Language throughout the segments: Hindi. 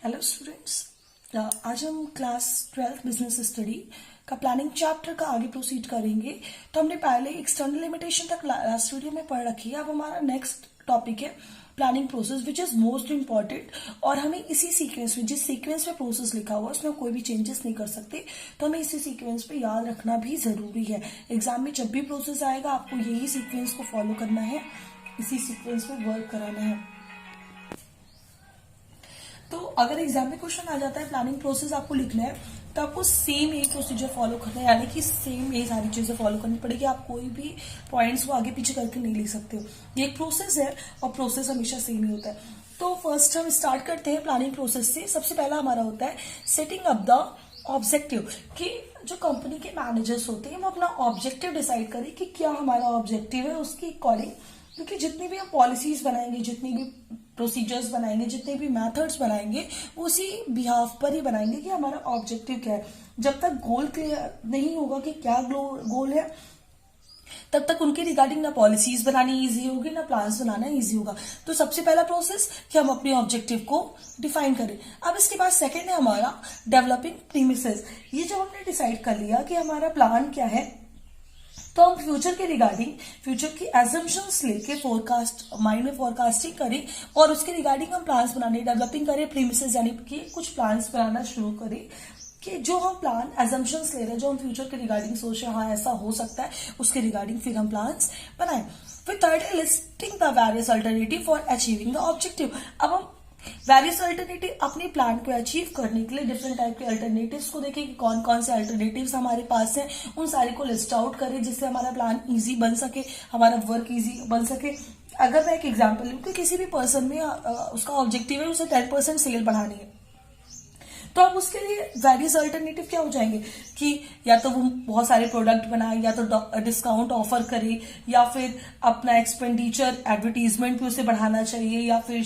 Hello students. आज हम क्लास 12 बिजनेस स्टडी का प्लानिंग चैप्टर का आगे प्रोसीड करेंगे। तो हमने पहले एक्सटर्नल लिमिटेशन तक लास्ट वीडियो में पढ़ रखी है। अब हमारा नेक्स्ट टॉपिक है planning process which is most important, और हमें इसी सीक्वेंस में, जिस सीक्वेंस में प्रोसेस लिखा हुआ है उसमें कोई भी चेंजेस नहीं कर सकते, तो हमें इसी सीक्वेंस पे याद रखना भी जरूरी है। एग्जाम में जब भी प्रोसेस आएगा आपको यही सीक्वेंस को फॉलो करना है, इसी सीक्वेंस में वर्क कराना है। तो अगर एग्जाम में क्वेश्चन आ जाता है प्लानिंग प्रोसेस आपको लिखना है, तो आपको सेम यही प्रोसीजर फॉलो करना है, यानी कि सेम यही सारी चीजें फॉलो करनी पड़ेगी। आप कोई भी पॉइंट्स को आगे पीछे करके नहीं लिख सकते हो। ये एक प्रोसेस है और प्रोसेस हमेशा सेम ही होता है। तो फर्स्ट हम स्टार्ट करते हैं प्लानिंग प्रोसेस से। सबसे पहला हमारा होता है सेटिंग अप द ऑब्जेक्टिव, कि जो कंपनी के मैनेजर्स होते हैं वो अपना ऑब्जेक्टिव डिसाइड करें कि क्या हमारा ऑब्जेक्टिव है, उसकी अकॉर्डिंग, क्योंकि जितनी भी हम पॉलिसीज बनाएंगे, जितनी भी प्रोसीजर्स बनाएंगे, जितने भी मेथड्स बनाएंगे, उसी बिहाफ पर ही बनाएंगे कि हमारा ऑब्जेक्टिव क्या है। जब तक गोल क्लियर नहीं होगा कि क्या गोल है, तब तक उनके रिगार्डिंग ना पॉलिसीज बनानी इजी होगी, ना प्लान्स बनाना इजी होगा। तो सबसे पहला प्रोसेस कि हम अपने ऑब्जेक्टिव को डिफाइन करें। अब इसके बाद सेकंड है हमारा डेवलपिंग प्रीमिसेस। ये जब हमने डिसाइड कर लिया कि हमारा प्लान क्या है, तो हम फ्यूचर के रिगार्डिंग, फ्यूचर की एजम्पशंस लेके फोरकास्ट, माइंड में फोरकास्टिंग करें और उसके रिगार्डिंग हम प्लान्स बनाने, डेवलपिंग करें प्रीमिसेस, यानी कि कुछ प्लान्स बनाना शुरू करें कि जो हम प्लान एजम्पशंस ले रहे हैं, जो हम फ्यूचर के रिगार्डिंग सोच रहे हैं, हाँ ऐसा हो सकता है, उसके रिगार्डिंग फिर हम प्लान्स बनाएं। फिर थर्ड है listing the various alternative for achieving the objective. अब हम वेरियस अल्टरनेटिव अपने प्लान को अचीव करने के लिए डिफरेंट टाइप के अल्टरनेटिव्स को देखें कि कौन कौन से अल्टरनेटिव्स हमारे पास हैं, उन सारे को लिस्ट आउट करें जिससे हमारा प्लान इजी बन सके, हमारा वर्क इजी बन सके। अगर मैं एक एग्जांपल लूं कि किसी भी पर्सन में उसका ऑब्जेक्टिव है उसे 10% सेल बढ़ानी है, तो अब उसके लिए वेरियस अल्टरनेटिव क्या हो जाएंगे कि या तो वो बहुत सारे प्रोडक्ट बनाए, या तो डिस्काउंट ऑफर करे, या फिर अपना एक्सपेंडिचर एडवर्टीजमेंट पे उसे बढ़ाना चाहिए, या फिर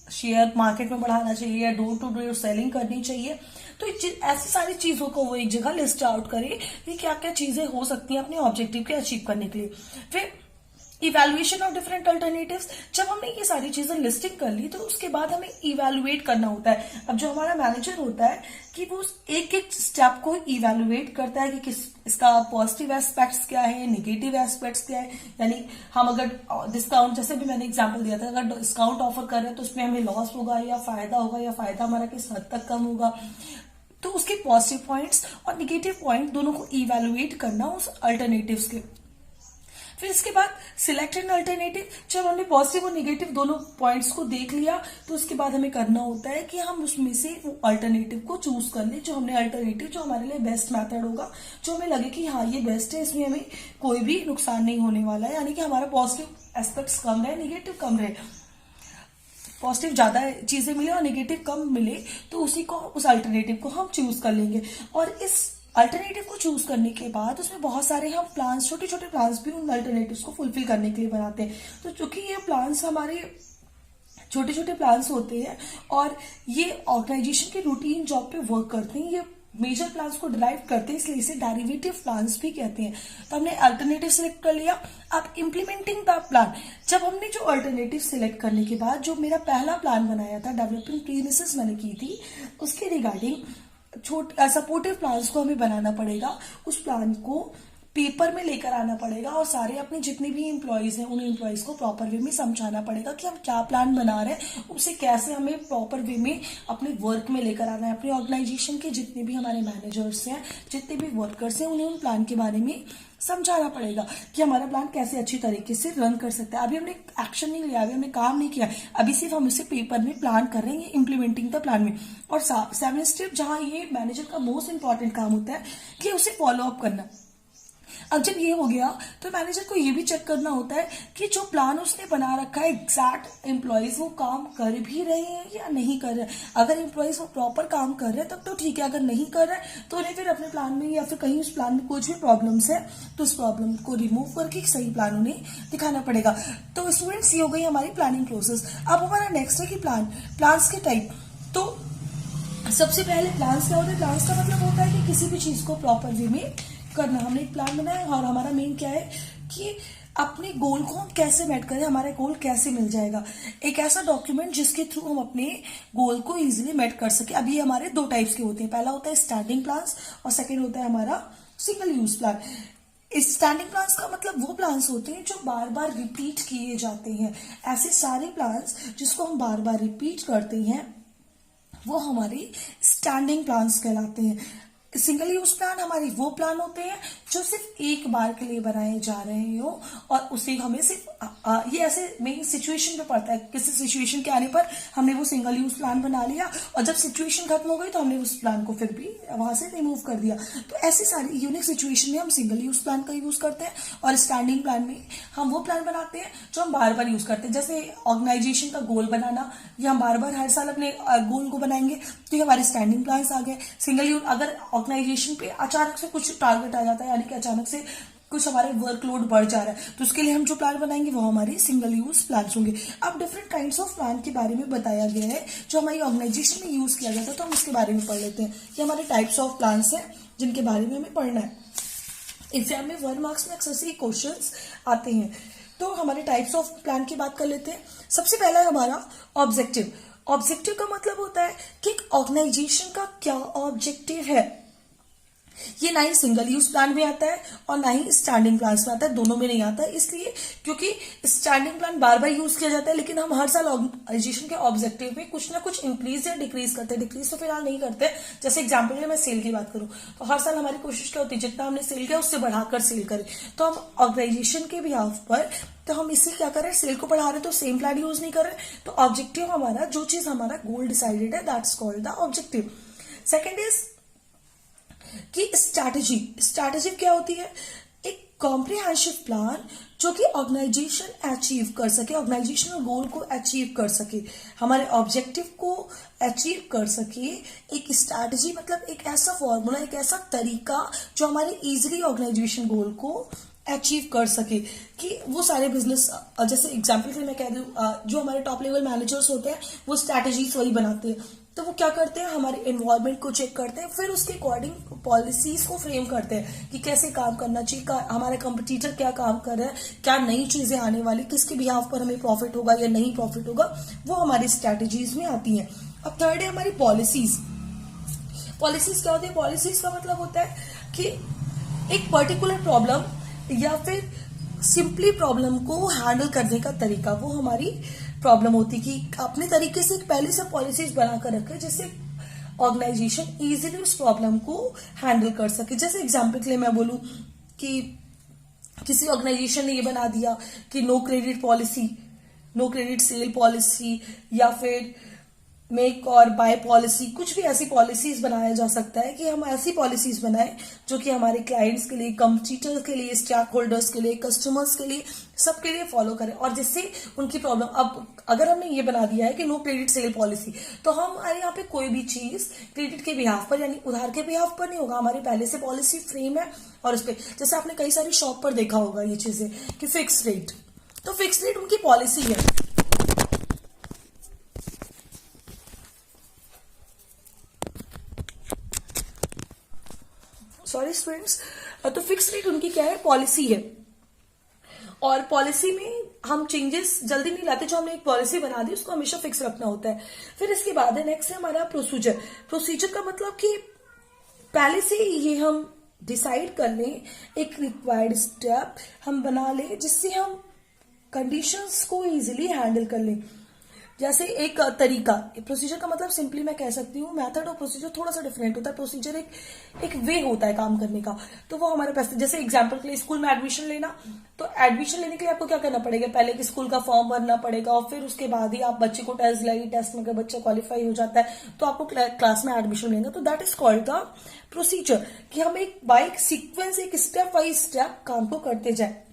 शेयर मार्केट में बढ़ाना चाहिए, या डोर टू डोर सेलिंग करनी चाहिए। तो ऐसी सारी चीजों को वो एक जगह लिस्ट आउट करे कि क्या क्या चीजें हो सकती हैं अपने ऑब्जेक्टिव के अचीव करने के लिए। फिर इवेल्युएशन ऑफ डिफरेंट अल्टरनेटिव्स। जब हमने ये सारी चीजें लिस्टिंग कर ली, तो उसके बाद हमें इवेल्युएट करना होता है। अब जो हमारा मैनेजर होता है कि वो एक एक स्टेप को इवेल्युएट करता है कि इसका पॉजिटिव एस्पेक्ट्स क्या है, नेगेटिव एस्पेक्ट्स क्या है। यानी हम अगर डिस्काउंट, जैसे भी मैंने एग्जांपल दिया था, अगर डिस्काउंट ऑफर कर रहे हैं तो उसमें हमें लॉस होगा या फायदा होगा, या फायदा हमारा किस हद तक कम होगा। तो उसके पॉजिटिव पॉइंट्स और निगेटिव पॉइंट दोनों को इवेल्युएट करना उस अल्टरनेटिव्स के। फिर इसके बाद सिलेक्ट एन अल्टरनेटिव। जब हमने पॉजिटिव और नेगेटिव दोनों पॉइंट्स को देख लिया, तो उसके बाद हमें करना होता है कि हम उसमें से वो अल्टरनेटिव को चूज कर ले, जो हमने अल्टरनेटिव, जो हमारे लिए बेस्ट मेथड होगा, जो हमें लगे कि हाँ ये बेस्ट है, इसमें हमें कोई भी नुकसान नहीं होने वाला है, यानी कि हमारा पॉजिटिव एस्पेक्ट्स कम रहे, नेगेटिव कम रहे। पॉजिटिव ज्यादा चीजें मिले और नेगेटिव कम मिले, तो उसी को, उस अल्टरनेटिव को हम चूज कर लेंगे। और इस अल्टरनेटिव को चूज करने के बाद उसमें बहुत सारे हम प्लान्स, छोटे छोटे प्लान्स भी उन अल्टरनेटिव्स को फुलफिल करने के लिए बनाते हैं। तो चूंकि ये प्लान्स हमारे छोटे छोटे प्लान्स होते हैं और ये ऑर्गेनाइजेशन के रूटीन जॉब पे वर्क करते हैं, ये मेजर प्लान्स को डिराइव करते हैं, इसलिए इसे डेरिवेटिव प्लान्स भी कहते हैं। तो हमने अल्टरनेटिव सिलेक्ट कर लिया। अब इम्प्लीमेंटिंग द प्लान। जब हमने जो अल्टरनेटिव सिलेक्ट करने के बाद जो मेरा पहला प्लान बनाया था, डेवलपिंग प्रीमिसेस मैंने की थी, उसके रिगार्डिंग सपोर्टिव प्लान्स को हमें बनाना पड़ेगा। उस प्लान को पेपर में लेकर आना पड़ेगा और सारे अपने जितने भी एम्प्लॉयज हैं उन एम्प्लॉयज को प्रॉपर वे में समझाना पड़ेगा कि हम क्या प्लान बना रहे हैं, उसे कैसे हमें प्रॉपर वे में अपने वर्क में लेकर आना है। अपने ऑर्गेनाइजेशन के जितने भी हमारे मैनेजर्स हैं, जितने भी वर्कर्स हैं, उन्हें उन प्लान के बारे में समझाना पड़ेगा कि हमारा प्लान कैसे अच्छी तरीके से रन कर सकता है। अभी हमने एक्शन नहीं लिया, अभी हमने काम नहीं किया, अभी सिर्फ हम इसे पेपर में प्लान कर रहे हैं, इम्प्लीमेंटिंग द प्लान में। और 7 स्टेप, जहां ये मैनेजर का मोस्ट इंपॉर्टेंट काम होता है कि उसे फॉलो अप करना। अब जब ये हो गया, तो मैनेजर को ये भी चेक करना होता है कि जो प्लान उसने बना रखा है, एग्जैक्ट एम्प्लॉयज वो काम कर भी रहे हैं या नहीं कर रहे। अगर एम्प्लॉयज वो प्रॉपर काम कर रहे हैं तब तो ठीक है, अगर नहीं कर रहे तो उन्हें फिर अपने प्लान में, या फिर कहीं उस प्लान में कुछ भी प्रॉब्लम्स है, तो उस प्रॉब्लम को रिमूव करके सही प्लान उन्हें दिखाना पड़ेगा। तो स्टूडेंट्स, ये हो गई हमारी प्लानिंग प्रोसेस। अब हमारा नेक्स्ट है कि प्लान्स के टाइप। तो सबसे पहले प्लान्स क्या होता है? प्लान्स का मतलब होता है कि किसी भी चीज को प्रॉपर वे में करना। हमने एक प्लान बनाया और हमारा मेन क्या है कि अपने गोल को हम कैसे मेट करें, हमारा गोल कैसे मिल जाएगा, एक ऐसा डॉक्यूमेंट जिसके थ्रू हम अपने गोल को इजीली मेट कर सके। अब ये हमारे दो टाइप्स के होते हैं, पहला होता है स्टैंडिंग प्लान्स और सेकंड होता है हमारा single use plan. Standing plans का मतलब वो प्लान्स होते हैं जो बार बार रिपीट किए जाते हैं। ऐसे सारे प्लान्स जिसको हम बार बार रिपीट करते हैं वो हमारे स्टैंडिंग प्लान्स कहलाते हैं। सिंगल यूज प्लान हमारे वो प्लान होते हैं जो सिर्फ एक बार के लिए बनाए जा रहे हो और उसे हमें सिर्फ ये ऐसे मेन सिचुएशन पे पड़ता है, किसी सिचुएशन के आने पर हमने वो सिंगल यूज प्लान बना लिया और जब सिचुएशन खत्म हो गई तो हमने उस प्लान को फिर भी वहां से रिमूव कर दिया। तो ऐसी सारी यूनिक सिचुएशन में हम सिंगल यूज प्लान का यूज करते हैं और स्टैंडिंग प्लान में हम वो प्लान बनाते हैं जो हम बार बार यूज करते हैं। जैसे ऑर्गेनाइजेशन का गोल बनाना, या हम बार बार हर साल अपने गोल को बनाएंगे तो ये हमारे स्टैंडिंग प्लान्स आ गए। सिंगल यूज अगर ऑर्गेनाइजेशन पे अचानक से कुछ टारगेट आ जाता है, यानी कि अचानक से कुछ हमारे वर्कलोड बढ़ जा रहा है, तो उसके लिए हम जो प्लान बनाएंगे वो हमारे सिंगल यूज प्लान होंगे। अब डिफरेंट काइंड्स ऑफ प्लान के बारे में बताया गया है जो हमारी ऑर्गेनाइजेशन में यूज किया जाता है, तो हम उसके बारे में पढ़ लेते हैं। ये हमारे टाइप्स ऑफ प्लान्स हैं जिनके बारे में हमें पढ़ना है। एग्जाम में 1 मार्क्स में अक्सर से क्वेश्चंस आते हैं, तो हमारे टाइप्स ऑफ प्लान की बात कर लेते हैं। सबसे पहला है हमारा ऑब्जेक्टिव। ऑब्जेक्टिव का मतलब होता है कि एक ऑर्गेनाइजेशन का क्या ऑब्जेक्टिव है। ये ना ही सिंगल यूज प्लान में आता है और ना ही स्टैंडिंग प्लान में आता है, दोनों में नहीं आता है। इसलिए क्योंकि स्टैंडिंग प्लान बार बार यूज किया जाता है, लेकिन हम हर साल ऑर्गेनाइजेशन के ऑब्जेक्टिव में कुछ ना कुछ इंक्रीज या डिक्रीज करते हैं। डिक्रीज तो फिलहाल नहीं करते। जैसे एग्जाम्पल के लिए मैं सेल की बात करूं तो हर साल हमारी कोशिश क्या होती है, जितना हमने सेल किया उससे बढ़ाकर सेल करें। तो हम ऑर्गेनाइजेशन के बिहाफ पर तो हम इससे क्या कर रहे हैं, सेल को बढ़ा रहे हैं, तो सेम प्लान यूज नहीं कर रहे। तो ऑब्जेक्टिव हमारा, जो चीज हमारा गोल डिसाइडेड है, that's called the objective. Second is कि स्ट्रैटेजी क्या होती है, एक कॉम्प्रिहेंसिव प्लान जो कि ऑर्गेनाइजेशन अचीव कर सके, ऑर्गेनाइजेशनल गोल को अचीव कर सके, हमारे ऑब्जेक्टिव को अचीव कर सके। एक स्ट्रैटेजी मतलब एक ऐसा फॉर्मूला, एक ऐसा तरीका जो हमारे इजीली ऑर्गेनाइजेशन गोल को अचीव कर सके। कि वो सारे बिजनेस, जैसे एग्जाम्पल के लिए मैं कह दूं, जो हमारे टॉप लेवल मैनेजर्स होते हैं वो स्ट्रैटेजीज वही बनाते हैं। तो वो क्या करते हैं, हमारे एनवायरमेंट को चेक करते हैं, फिर उसके अकॉर्डिंग पॉलिसीज को फ्रेम करते हैं कि कैसे काम करना चाहिए, हमारा कंपटीटर क्या काम कर रहा है, क्या नई चीजें आने वाली, किसके बिहाफ पर हमें प्रॉफिट होगा या नहीं प्रॉफिट होगा, वो हमारी स्ट्रैटेजीज में आती है। अब थर्ड है हमारी पॉलिसीज। पॉलिसीज क्या होती है, पॉलिसीज का मतलब होता है कि एक पर्टिकुलर प्रॉब्लम या फिर सिंपली प्रॉब्लम को हैंडल करने का तरीका, वो हमारी प्रॉब्लम होती कि अपने तरीके से पहले से पॉलिसीज बनाकर रखे जिससे ऑर्गेनाइजेशन इजीली उस प्रॉब्लम को हैंडल कर सके। जैसे एग्जांपल के लिए मैं बोलूं कि किसी ऑर्गेनाइजेशन ने ये बना दिया कि no credit policy, no credit sale policy, या फिर मेक और बाय पॉलिसी, कुछ भी ऐसी पॉलिसीज बनाया जा सकता है कि हम ऐसी पॉलिसीज बनाएं जो कि हमारे क्लाइंट्स के लिए, कंपटीटर्स के लिए, स्टेक होल्डर्स के लिए, कस्टमर्स के लिए, सबके लिए फॉलो करें और जिससे उनकी प्रॉब्लम। अब अगर हमने ये बना दिया है कि नो क्रेडिट सेल पॉलिसी, तो हमारे यहाँ पे कोई भी चीज क्रेडिट के बिहाफ पर यानी उधार के बिहाफ पर नहीं होगा, हमारी पहले से पॉलिसी फ्रेम है। और उस पर जैसे आपने कई सारी शॉप पर देखा होगा ये चीजें कि फिक्स रेट, तो फिक्स रेट उनकी पॉलिसी है। सॉरी स्टूडेंट्स, तो फिक्स रेट उनकी क्या है, पॉलिसी है। और पॉलिसी में हम चेंजेस जल्दी नहीं लाते, जो हमने एक पॉलिसी बना दी उसको हमेशा फिक्स रखना होता है। फिर इसके बाद है नेक्स्ट है हमारा प्रोसीजर। प्रोसीजर का मतलब कि पहले से ये हम डिसाइड कर लें, एक रिक्वायर्ड स्टेप हम बना लें जिससे हम कंडीशंस को इजीली हैंडल कर लें। जैसे एक तरीका, प्रोसीजर का मतलब सिंपली मैं कह सकती हूँ, मेथड और प्रोसीजर थोड़ा सा डिफरेंट होता है। प्रोसीजर एक वे होता है काम करने का, तो वो हमारे पास, जैसे एग्जांपल के लिए स्कूल में एडमिशन लेना, तो एडमिशन लेने के लिए आपको क्या करना पड़ेगा, पहले एक स्कूल का फॉर्म भरना पड़ेगा और फिर उसके बाद ही आप बच्चे को टेस्ट दिलाइए। टेस्ट में अगर बच्चा क्वालिफाई हो जाता है तो आपको क्लास में एडमिशन लेंगे, तो that is called the procedure, कि हम एक बाय सीक्वेंस, एक स्टेप बाय स्टेप काम को करते जाए।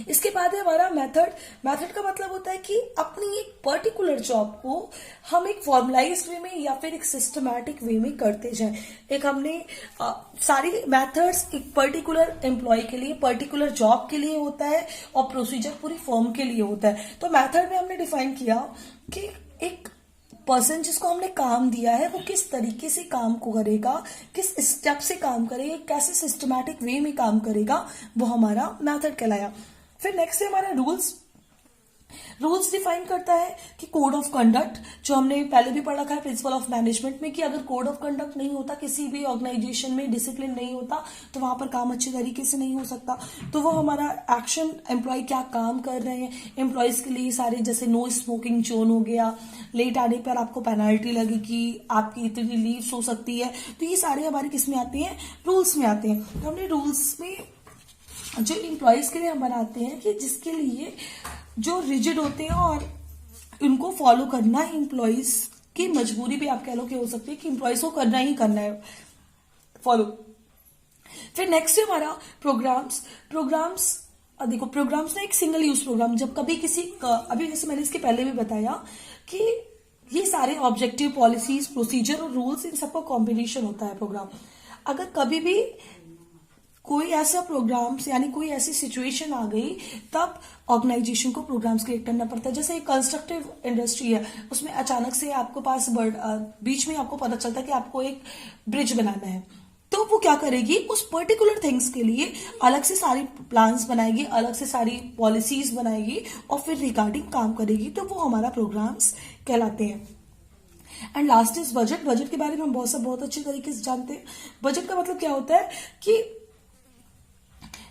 इसके बाद है हमारा मेथड। मेथड का मतलब होता है कि अपनी एक पर्टिकुलर जॉब को हम एक फॉर्मलाइज्ड वे में या फिर एक सिस्टमैटिक वे में करते जाएं। एक हमने सारी मेथड्स एक पर्टिकुलर एम्प्लॉय के लिए, पर्टिकुलर जॉब के लिए होता है और प्रोसीजर पूरी फर्म के लिए होता है। तो मेथड में हमने डिफाइन किया कि एक पर्सन जिसको हमने काम दिया है वो किस तरीके से काम को करेगा, किस स्टेप से काम करेगा, कैसे सिस्टमैटिक वे में काम करेगा, वो हमारा मेथड कहलाया। फिर नेक्स्ट है हमारा रूल्स डिफाइन करता है कि कोड ऑफ कंडक्ट, जो हमने पहले भी पढ़ा था प्रिंसिपल ऑफ मैनेजमेंट में, कि अगर कोड ऑफ कंडक्ट नहीं होता, किसी भी ऑर्गेनाइजेशन में डिसिप्लिन नहीं होता, तो वहां पर काम अच्छे तरीके से नहीं हो सकता। तो वो हमारा एक्शन, एम्प्लॉय क्या काम कर रहे हैं, एम्प्लॉयज के लिए सारे, जैसे नो स्मोकिंग जोन हो गया, लेट आने पर आपको पेनल्टी लगेगी, आपकी इतनी लीव्स हो सकती है, तो ये सारे हमारे किस में आते हैं, रूल्स में आते हैं। तो हमने रूल्स में जो एम्प्लॉयज के लिए हम बनाते हैं कि जिसके लिए जो रिजिड होते हैं और उनको फॉलो करना एम्प्लॉयज की मजबूरी भी आप कह लो कि हो सकती है कि एम्प्लॉयज को करना ही करना है फॉलो। फिर नेक्स्ट है हमारा प्रोग्राम्स। देखो प्रोग्राम्स ना एक सिंगल यूज प्रोग्राम, जब कभी किसी अभी जैसे मैंने इसके पहले भी बताया कि ये सारे ऑब्जेक्टिव, पॉलिसीज, प्रोसीजर और रूल्स, इन सबका कॉम्बिनेशन होता है प्रोग्राम। अगर कभी भी कोई ऐसा प्रोग्राम्स यानी कोई ऐसी सिचुएशन आ गई, तब ऑर्गेनाइजेशन को प्रोग्राम्स क्रिएट करना पड़ता है। जैसे एक कंस्ट्रक्टिव इंडस्ट्री है, उसमें अचानक से आपको पास बीच में आपको पता चलता है कि आपको एक ब्रिज बनाना है, तो वो क्या करेगी, उस पर्टिकुलर थिंग्स के लिए अलग से सारी प्लान्स बनाएगी, अलग से सारी पॉलिसीज बनाएगी और फिर रिगार्डिंग काम करेगी। तो वो हमारा प्रोग्राम्स कहलाते हैं। And last is budget. Budget के बारे में हम बहुत अच्छे तरीके से जानते हैं। बजट का मतलब क्या होता है कि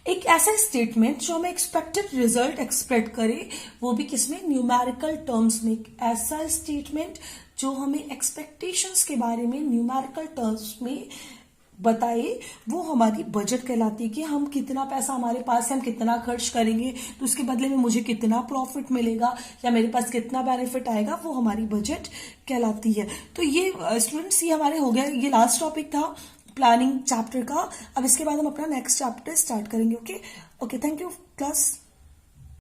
एक ऐसा स्टेटमेंट जो हमें एक्सपेक्टेड रिजल्ट एक्सपेक्ट करे, वो भी किसमें, न्यूमेरिकल टर्म्स में। एक ऐसा स्टेटमेंट जो हमें एक्सपेक्टेशंस के बारे में न्यूमेरिकल टर्म्स में बताए, वो हमारी बजट कहलाती है। कि हम कितना पैसा हमारे पास है, हम कितना खर्च करेंगे, तो उसके बदले में मुझे कितना प्रॉफिट मिलेगा या मेरे पास कितना बेनिफिट आएगा, वो हमारी बजट कहलाती है। तो ये स्टूडेंट्स, ये हमारे हो गया, ये लास्ट टॉपिक था प्लानिंग चैप्टर का। अब इसके बाद हम अपना नेक्स्ट चैप्टर स्टार्ट करेंगे। Okay, thank you class.